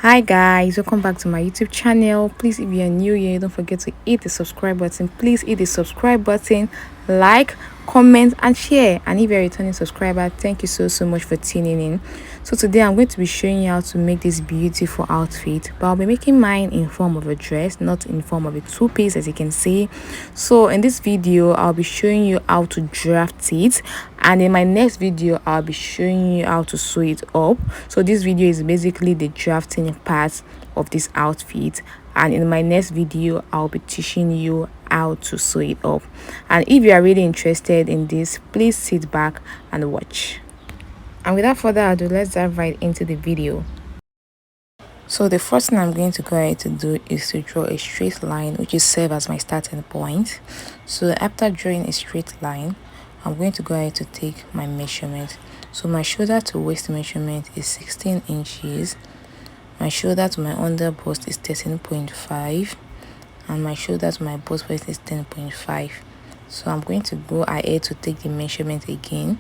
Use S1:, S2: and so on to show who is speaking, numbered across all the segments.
S1: Hi guys, welcome back to my YouTube channel. Please, if you're new here, don't forget to hit the subscribe button. Please hit the subscribe button, like, comment and share. And if you're a returning subscriber, thank you so much for tuning in. So today I'm going to be showing you how to make this beautiful outfit, but I'll be making mine in form of a dress, not in form of a two-piece, as you can see. So in this video I'll be showing you how to draft it, and in my next video I'll be showing you how to sew it up. So this video is basically the drafting part of this outfit, and in my next video I'll be teaching you how to sew it up. And if you are really interested in this, please sit back and watch. And without further ado, let's dive right into the video. So the first thing I'm going to go ahead to do is to draw a straight line, which is serve as my starting point. So after drawing a straight line, I'm going to go ahead to take my measurement. So my shoulder to waist measurement is 16 inches. My shoulder to my under bust is 13.5, and my shoulder to my bust waist is 10.5. So I'm going to go ahead to take the measurement again.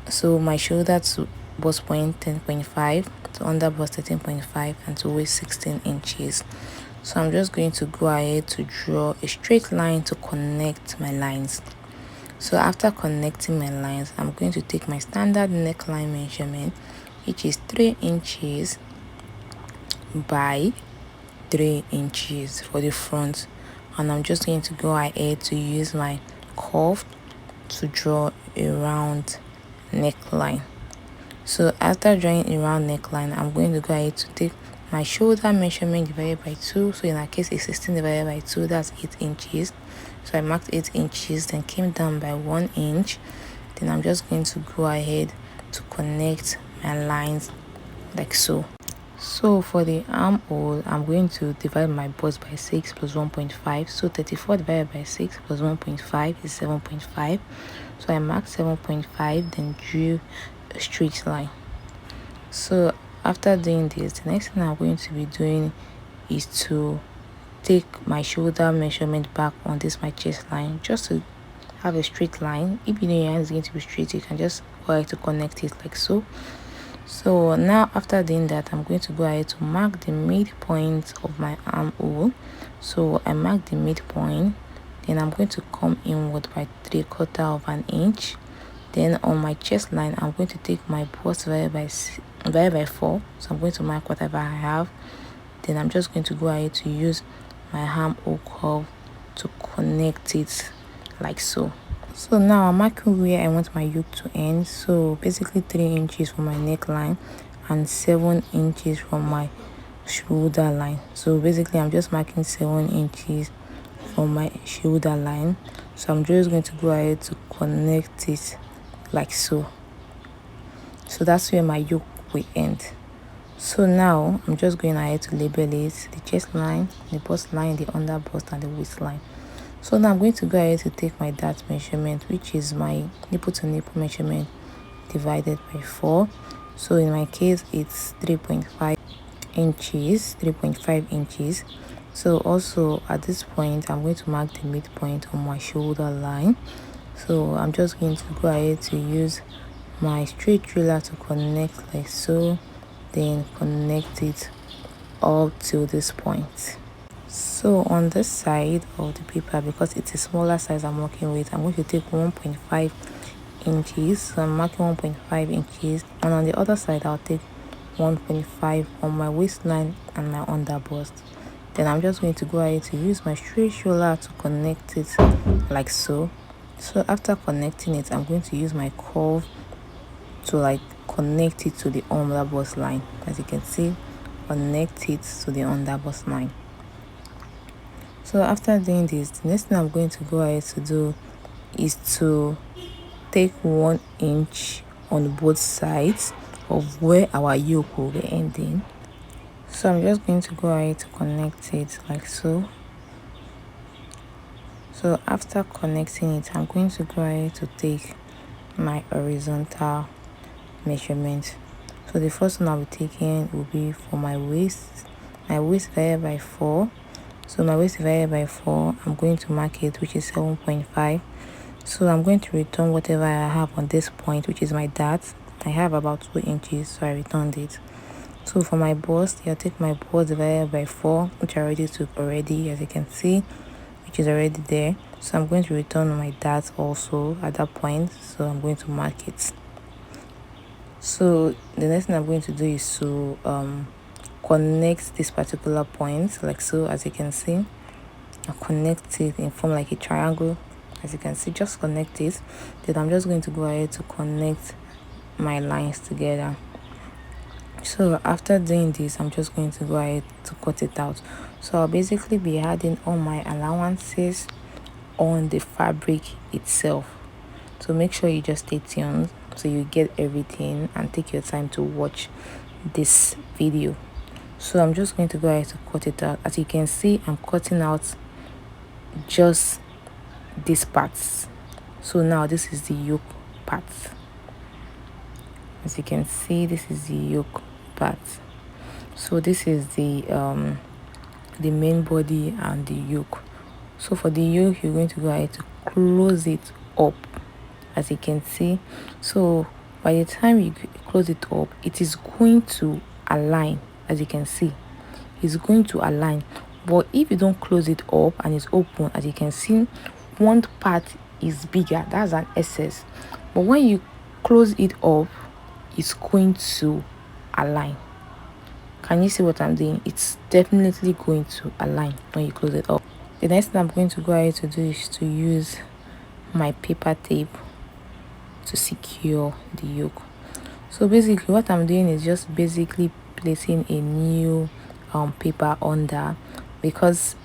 S1: So my shoulder to bust point 10.5, to under bust 13.5, and to waist 16 inches. So I'm just going to go ahead to draw a straight line to connect my lines. So after connecting my lines, I'm going to take my standard neckline measurement, which is 3 inches by 3 inches for the front, and I'm just going to go ahead to use my curve to draw a round neckline. So after drawing a round neckline, I'm going to go ahead to take my shoulder measurement divided by 2. So in that case it's 16 divided by 2, that's 8 inches. So I marked 8 inches, then came down by 1 inch. Then I'm just going to go ahead to connect my lines like so. So for the armhole, I'm going to divide my bust by 6 plus 1.5. So 34 divided by 6 plus 1.5 is 7.5. So I marked 7.5, then drew a straight line. So after doing this, the next thing I'm going to be doing is to take my shoulder measurement back on this my chest line, just to have a straight line. If you know your hand is going to be straight, you can just go ahead to connect it like so. So now after doing that, I'm going to go ahead to mark the midpoint of my armhole. So I mark the midpoint, then I'm going to come inward by 3/4 of an inch. Then on my chest line, I'm going to take my bust divided by 4. So I'm going to mark whatever I have. Then I'm just going to go ahead to use my armhole curve to connect it like so. So now I'm marking where I want my yoke to end. So basically 3 inches from my neckline and 7 inches from my shoulder line. So basically I'm just marking 7 inches from my shoulder line. So I'm just going to go ahead to connect it like so. So that's where my yoke will end. So now I'm just going ahead to label it: the chest line, the bust line, the under bust, and the waist line. So now I'm going to go ahead to take my dart measurement, which is my nipple to nipple measurement divided by 4. So in my case it's 3.5 inches, 3.5 inches. So also at this point I'm going to mark the midpoint on my shoulder line. So I'm just going to go ahead to use my straight ruler to connect like so, then connect it up to this point. So on this side of the paper, because it's a smaller size I'm working with, I'm going to take 1.5 inches. So I'm marking 1.5 inches, and on the other side I'll take 1.5 on my waistline and my under bust. Then I'm just going to go ahead to use my straight shoulder to connect it like so. So after connecting it, I'm going to use my curve to connect it to the under bust line. As you can see, connect it to the under bust line. So after doing this, the next thing I'm going to go ahead to do is to take 1 inch on both sides of where our yoke will be ending. So I'm just going to go ahead to connect it like so. So after connecting it, I'm going to go ahead to take my horizontal measurement. So the first one I'll be taking will be for my waist divided by 4. So my waist divided by 4, I'm going to mark it, which is 7.5. So I'm going to return whatever I have on this point, which is my dart. I have about 2 inches, so I returned it. So for my bust, I'll take my bust divided by 4, which I already took already, as you can see, which is already there. So I'm going to return my dart also at that point, so I'm going to mark it. So the next thing I'm going to do is to connect this particular point, like so, as you can see. I'll connect it and form like a triangle, as you can see. Just connect it. Then I'm just going to go ahead to connect my lines together. So after doing this, I'm just going to go ahead to cut it out. So I'll basically be adding all my allowances on the fabric itself. So make sure you just stay tuned so you get everything, and take your time to watch this video. So I'm just going to go ahead to cut it out. As you can see, I'm cutting out just these parts. So now this is the yoke part. As you can see, this is the yoke part. So this is the main body and the yoke. So for the yoke, you're going to go ahead to close it up, as you can see. So by the time you close it up, it is going to align, as you can see. It's going to align. But if you don't close it up and it's open, as you can see, one part is bigger. That's an excess. But when you close it up, it's going to align. Can you see what I'm doing? It's definitely going to align when you close it up. The next thing I'm going to go ahead to do is to use my paper tape to secure the yoke. So basically what I'm doing is just basically placing a new paper under, because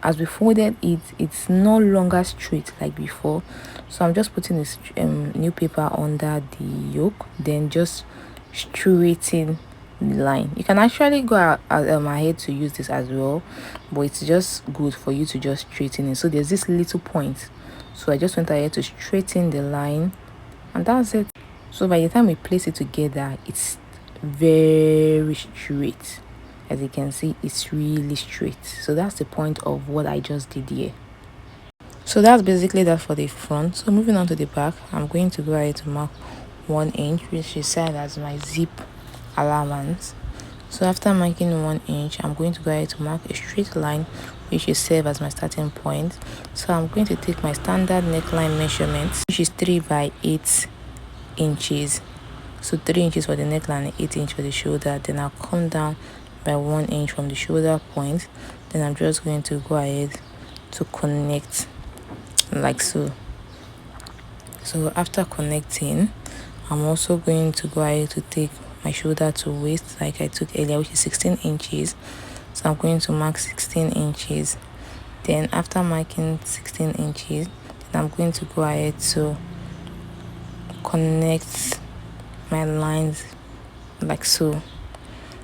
S1: as we folded it, it's no longer straight like before. So I'm just putting this new paper under the yoke, then just straightening the line. You can actually go ahead to use this as well, but it's just good for you to just straighten it. So there's this little point, so I just went ahead to straighten the line, and that's it. So by the time we place it together, it's very straight. As you can see, it's really straight. So that's the point of what I just did here. So that's basically that for the front. So moving on to the back, I'm going to go ahead to mark 1 inch, which is set as my zip allowance. So after marking 1 inch, I'm going to go ahead to mark a straight line, which is serve as my starting point. So I'm going to take my standard neckline measurements, which is 3 by 8 inches. So 3 inches for the neckline and 8 inches for the shoulder. Then I'll come down by 1 inch from the shoulder point. Then I'm just going to go ahead to connect like so. So after connecting, I'm also going to go ahead to take my shoulder to waist like I took earlier, which is 16 inches. So I'm going to mark 16 inches. Then after marking 16 inches, then I'm going to go ahead to connect my lines like so.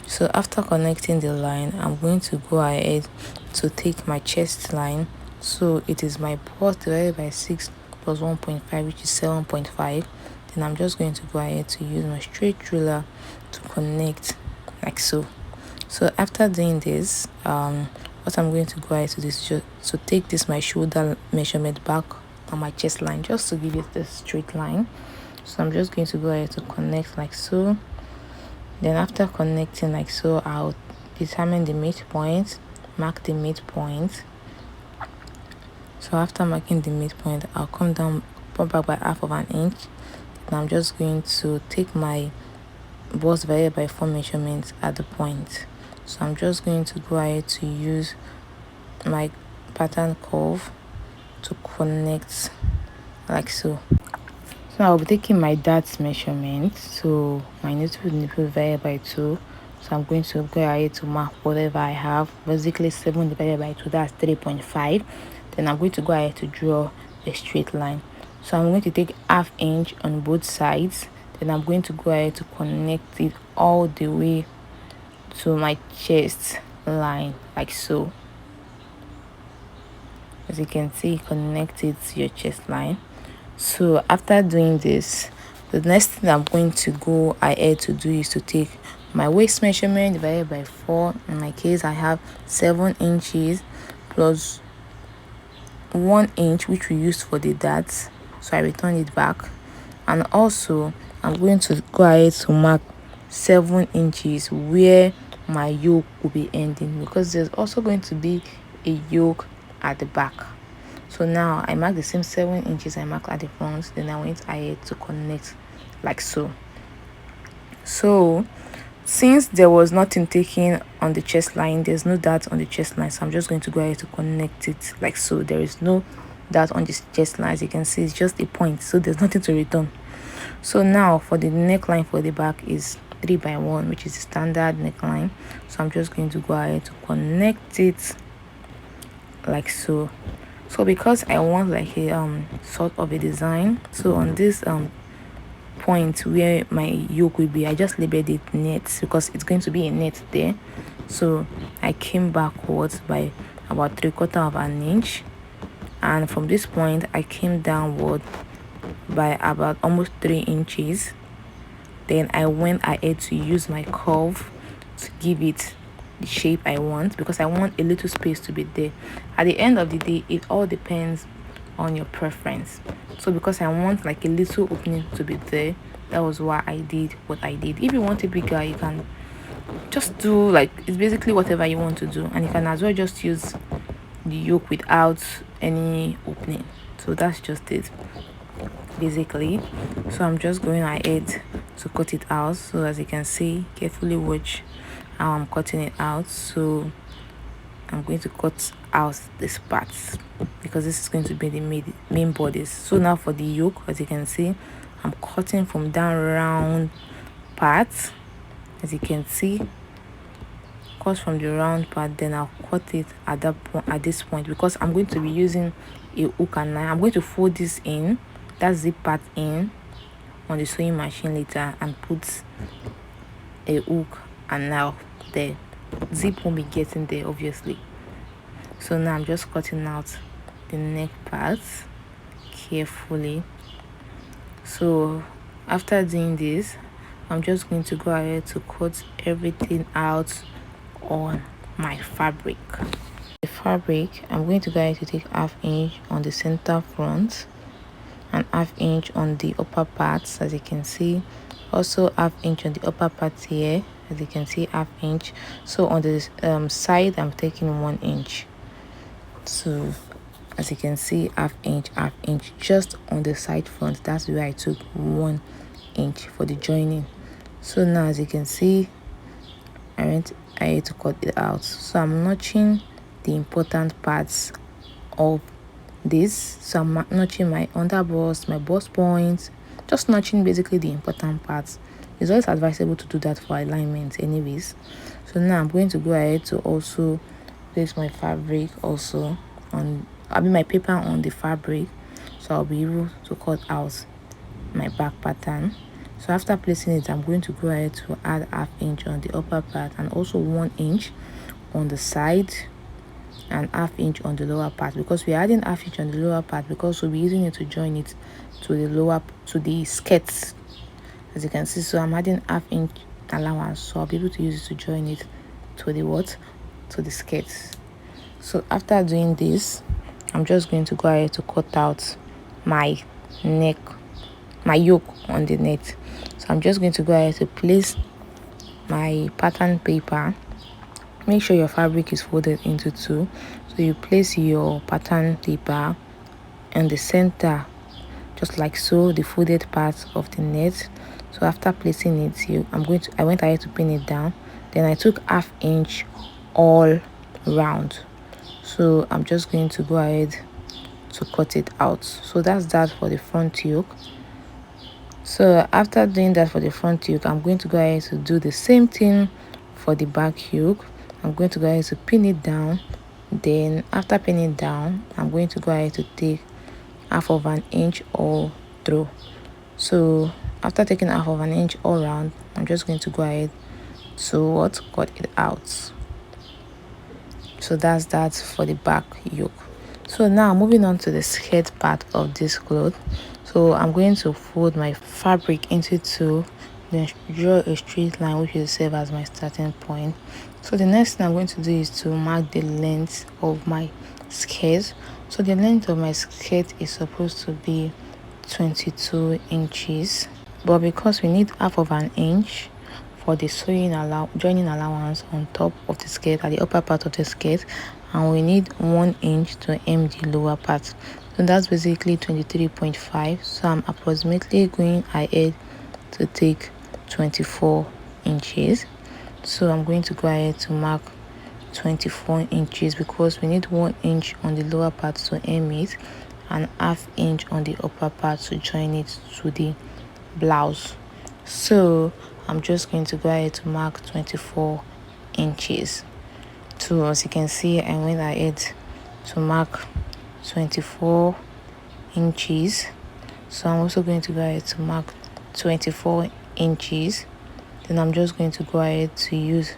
S1: So after connecting the line, I'm going to go ahead to take my chest line. So it is my bust divided by 6 plus 1.5, which is 7.5. Then I'm just going to go ahead to use my straight ruler to connect like so. So after doing this, what I'm going to go ahead to do is just to take this my shoulder measurement back on my chest line, just to give it the straight line. So I'm just going to go ahead to connect like so. Then after connecting like so, I'll determine the midpoint, mark the midpoint. So after marking the midpoint, I'll come down, pump back by half of an inch. And I'm just going to take my bust divided by 4 measurements at the point. So I'm just going to go ahead to use my pattern curve to connect like so. So I'll be taking my dart measurement, so my nipple divided by 2. So I'm going to go ahead to mark whatever I have, basically 7 divided by 2, that's 3.5. Then I'm going to go ahead to draw a straight line. So I'm going to take ½ inch on both sides. Then I'm going to go ahead to connect it all the way to my chest line like so. As you can see, connect it to your chest line. So after doing this, the next thing I'm going to go ahead to do is to take my waist measurement divided by 4. In my case, I have 7 inches plus 1 inch, which we used for the darts. So I return it back. And also I'm going to go ahead to mark 7 inches where my yoke will be ending, because there's also going to be a yoke at the back. So now I mark the same 7 inches I marked at the front, then I went ahead to connect like so. So since there was nothing taken on the chest line, there's no dart on the chest line, so I'm just going to go ahead to connect it like so. There is no dart on this chest line. As you can see, it's just a point, so there's nothing to return. So now for the neckline for the back is 3x1, which is the standard neckline. So I'm just going to go ahead to connect it like so. So because I want like a sort of a design, so on this point where my yoke will be, I just labeled it net because it's going to be a net there. So I came backwards by about 3/4 of an inch, and from this point I came downward by about almost 3 inches. Then I went ahead to use my curve to give it the shape I want, because I want a little space to be there. At the end of the day, it all depends on your preference. So because I want like a little opening to be there, that was why I did what I did. If you want it bigger, you can just do like, it's basically whatever you want to do, and you can as well just use the yoke without any opening. So that's just it basically. So I'm just going ahead to cut it out. So as you can see, carefully watch how I'm cutting it out. So I'm going to cut out this part because this is going to be the main bodice. So now for the yoke, as you can see, I'm cutting from down round part. As you can see, cut from the round part, then I'll cut it at that point, at this point, because I'm going to be using a hook and line. I'm going to fold this in, that zip part in on the sewing machine later, and put a hook and now there. Zip won't be getting there obviously. So now I'm just cutting out the neck part carefully. So after doing this, I'm just going to go ahead to cut everything out on my fabric. The fabric, I'm going to go ahead to take 1/2 inch on the center front and 1/2 inch on the upper parts, as you can see. Also 1/2 inch on the upper part here, as you can see, 1/2 inch. So on the side, I'm taking 1 inch. So as you can see, 1/2 inch, 1/2 inch just on the side front. That's where I took 1 inch for the joining. So now as you can see, I had to cut it out. So I'm notching the important parts of this. So I'm notching my underbust, my bust points, just notching basically the important parts. It's always advisable to do that for alignment anyways. So now I'm going to go ahead to also place my fabric also on, my paper on the fabric, so I'll be able to cut out my back pattern. So after placing it, I'm going to go ahead to add 1/2 inch on the upper part and also 1 inch on the side and 1/2 inch on the lower part, because we're adding 1/2 inch on the lower part because we'll be using it to join it to the lower, to the skirts, as you can see. So I'm adding 1/2 inch allowance, so I'll be able to use it to join it to the what, to the skirts. So after doing this, I'm just going to go ahead to cut out my neck, my yoke on the net. So I'm just going to go ahead to place my pattern paper. Make sure your fabric is folded into 2. So you place your pattern paper in the center, just like so, the folded part of the net. So after placing it, I went ahead to pin it down. Then I took 1/2 inch all round. So I'm just going to go ahead to cut it out. So that's that for the front yoke. So after doing that for the front yoke, I'm going to go ahead to do the same thing for the back yoke. I'm going to go ahead to pin it down. Then after pinning it down, I'm going to go ahead to take 1/2 inch all through. So after taking 1/2 inch all round, I'm just going to go ahead to cut it out. So that's that for the back yoke. So now moving on to the skirt part of this cloth. So I'm going to fold my fabric into 2, then draw a straight line which will serve as my starting point. So the next thing I'm going to do is to mark the length of my skirt. So the length of my skirt is supposed to be 22 inches, but because we need 1/2 inch for the joining allowance on top of the skirt, at the upper part of the skirt, and we need 1 inch to hem the lower part. So that's basically 23.5. So I'm approximately going ahead to take 24 inches. So I'm going to go ahead to mark 24 inches because we need 1 inch on the lower part to hem it and ½ inch on the upper part to join it to the blouse. So I'm just going to go ahead to mark 24 inches. So as you can see, I went ahead to mark 24 inches. So I'm also going to go ahead to mark 24 inches. Then I'm just going to go ahead to use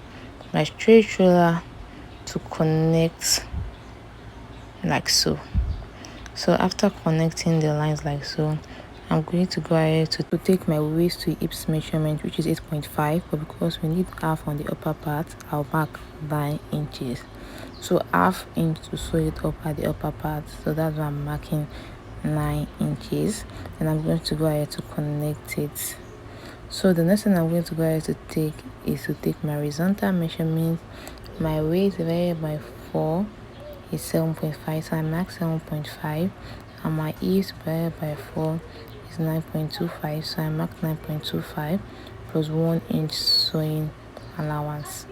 S1: my straight ruler to connect like so. So after connecting the lines like so, I'm going to go ahead to take my waist to hips measurement, which is 8.5, but because we need half on the upper part, I'll mark 9 inches. So ½ inch to sew it up at the upper part, so that's why I'm marking 9 inches. And I'm going to go ahead to connect it. So the next thing I'm going to go ahead to take is to take my horizontal measurement. My waist divided by 4 is 7.5, so I mark 7.5, and my hips divided by 4 is 9.25, so I mark 9.25 plus 1 inch sewing allowance.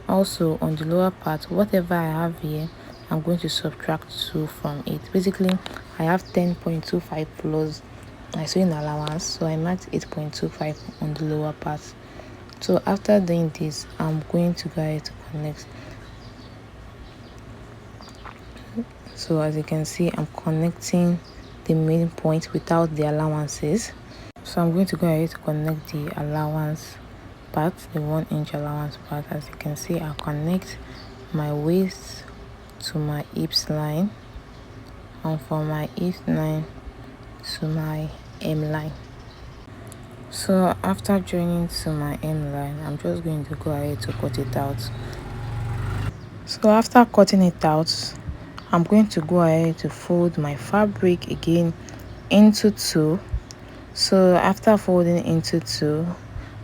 S1: Also on the lower part, whatever I have here, I'm going to subtract 2 from it. Basically I have 10.25 plus my sewing allowance, so I marked 8.25 on the lower part. So after doing this, I'm going to go ahead to connect. So as you can see, I'm connecting the main point without the allowances. So I'm going to go ahead to connect the allowance part, the 1 inch allowance part. As you can see, I'll connect my waist to my hips line, and from my hips line to my hem line. So after joining to my hem line, I'm just going to go ahead to cut it out. So after cutting it out, I'm going to go ahead to fold my fabric again into 2. So after folding into 2,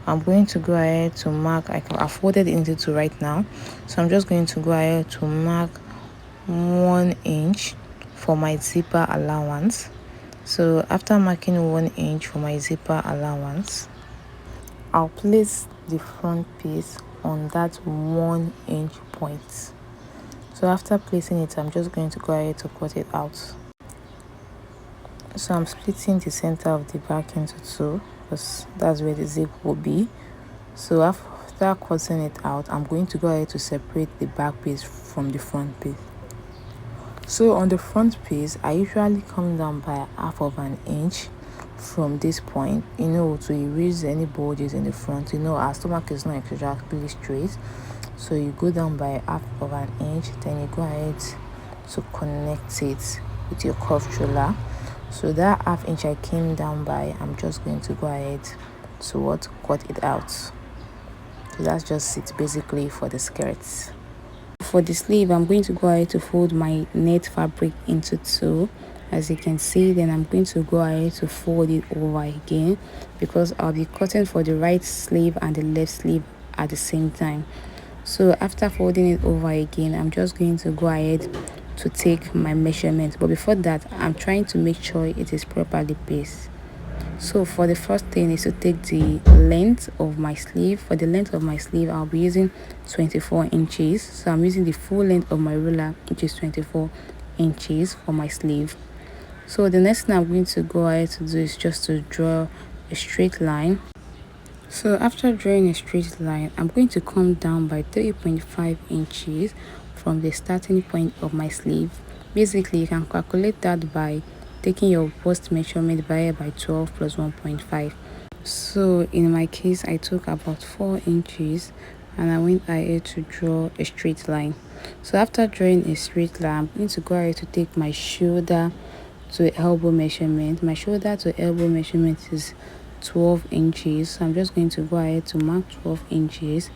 S1: I'm going to go ahead to mark. I've folded into 2 right now, so I'm just going to go ahead to mark 1 inch for my zipper allowance. So after marking 1 inch for my zipper allowance, I'll place the front piece on that 1 inch point. So after placing it, I'm just going to go ahead to cut it out. So I'm splitting the center of the back into 2 because that's where the zip will be. So after cutting it out, I'm going to go ahead to separate the back piece from the front piece. So on the front piece, I usually come down by ½ inch from this point, to erase any bulges in the front. Our stomach is not exactly straight, so you go down by ½ inch, then you go ahead to connect it with your curved ruler. So that ½ inch I came down by, I'm just going to go ahead to cut it out. So that's just it basically for the skirts. For the sleeve, I'm going to go ahead to fold my net fabric into 2, as you can see. Then I'm going to go ahead to fold it over again because I'll be cutting for the right sleeve and the left sleeve at the same time. So after folding it over again, I'm just going to go ahead to take my measurement, but before that, I'm trying to make sure it is properly paced. So for the first thing is to take the length of my sleeve. For the length of my sleeve, I'll be using 24 inches. So I'm using the full length of my ruler, which is 24 inches for my sleeve. So the next thing I'm going to go ahead to do is just to draw a straight line. So after drawing a straight line, I'm going to come down by 3.5 inches from the starting point of my sleeve. Basically, you can calculate that by taking your bust measurement divided by 12 plus 1.5. So in my case, I took about 4 inches and I went ahead to draw a straight line. So after drawing a straight line, I'm going to go ahead to take my shoulder to elbow measurement. My shoulder to elbow measurement is 12 inches. So I'm just going to go ahead to mark 12 inches,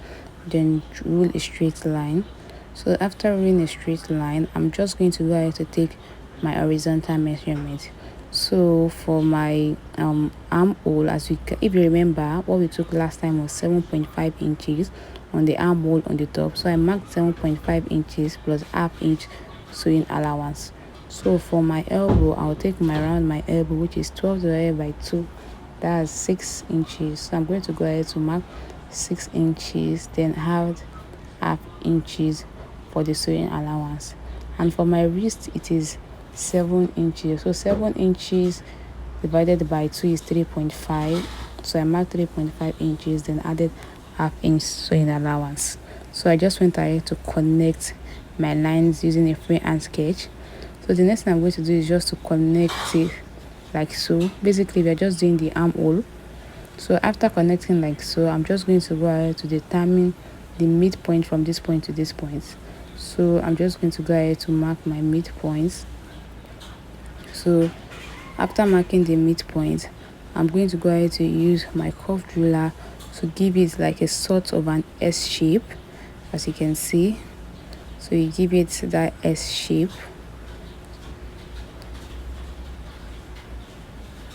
S1: then rule a straight line. So after ruling a straight line, I'm just going to go ahead to take my horizontal measurement. So for my armhole, if you remember, what we took last time was 7.5 inches on the armhole on the top. So I marked 7.5 inches plus half inch sewing allowance. So for my elbow, I'll take my round my elbow, which is 12 divided by 2, that's 6 inches. So I'm going to go ahead to mark 6 inches, then have half inches for the sewing allowance. And for my wrist, it is 7 inches. So 7 inches divided by 2 is 3.5. So I marked 3.5 inches, then added half inch sewing allowance. So I just went ahead to connect my lines using a freehand sketch. So the next thing I'm going to do is just to connect it like so. Basically, we are just doing the armhole. So after connecting like so, I'm just going to go ahead to determine the midpoint from this point to this point. So I'm just going to go ahead to mark my midpoints. So after marking the midpoint, I'm going to go ahead to use my curved ruler to give it like a sort of an S shape, as you can see. So you give it that S shape.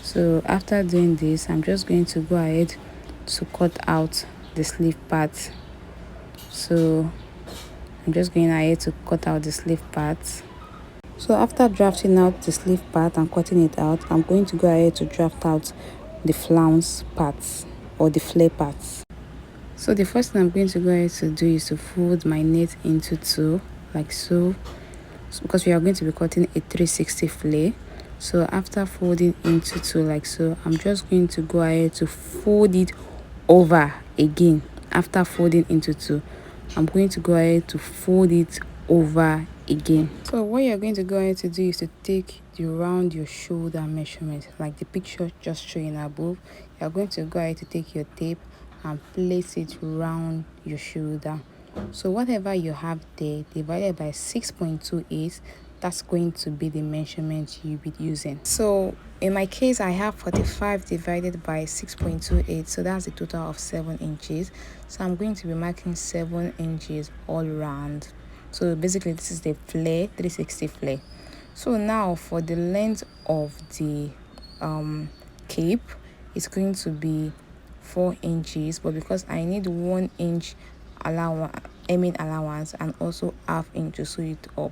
S1: So after doing this, I'm just going to go ahead to cut out the sleeve part. So I'm just going ahead to cut out the sleeve part. So after drafting out the sleeve part and cutting it out, I'm going to go ahead to draft out the flounce parts or the flare parts. So the first thing I'm going to go ahead to do is to fold my net into two, like so, because we are going to be cutting a 360 flare. So after folding into two like so, I'm just going to go ahead to fold it over again. After folding into two, I'm going to go ahead to fold it over again. So what you're going to go ahead to do is to take the round your shoulder measurement, like the picture just showing above. You're going to go ahead to take your tape and place it round your shoulder. So whatever you have there divided by 6.28, that's going to be the measurement you'll be using. So in my case, I have 45 divided by 6.28, so that's a total of 7 inches. So I'm going to be marking 7 inches all around. So basically this is the flare, 360 flare. So now for the length of the cape, it's going to be 4 inches, but because I need 1 inch allowance and also half inch to sew it up,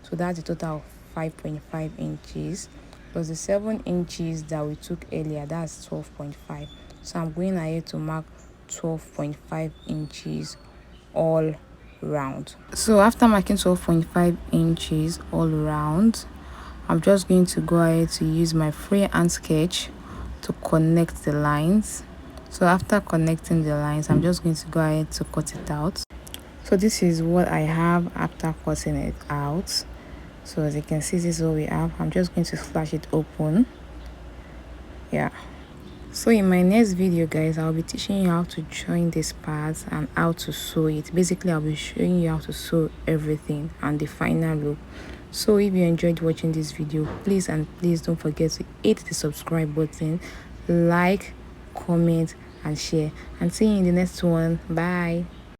S1: so that's a total of 5.5 inches plus the 7 inches that we took earlier, that's 12.5. So I'm going ahead to mark 12.5 inches all round. So after marking 12.5 inches all round, I'm just going to go ahead to use my freehand sketch to connect the lines. So after connecting the lines, I'm just going to go ahead to cut it out. So this is what I have after cutting it out. So as you can see, this is what we have. I'm just going to slash it open. Yeah. So in my next video, guys, I'll be teaching you how to join these parts and how to sew it. Basically, I'll be showing you how to sew everything and the final look. So if you enjoyed watching this video, please don't forget to hit the subscribe button, like, comment and share, and see you in the next one. Bye.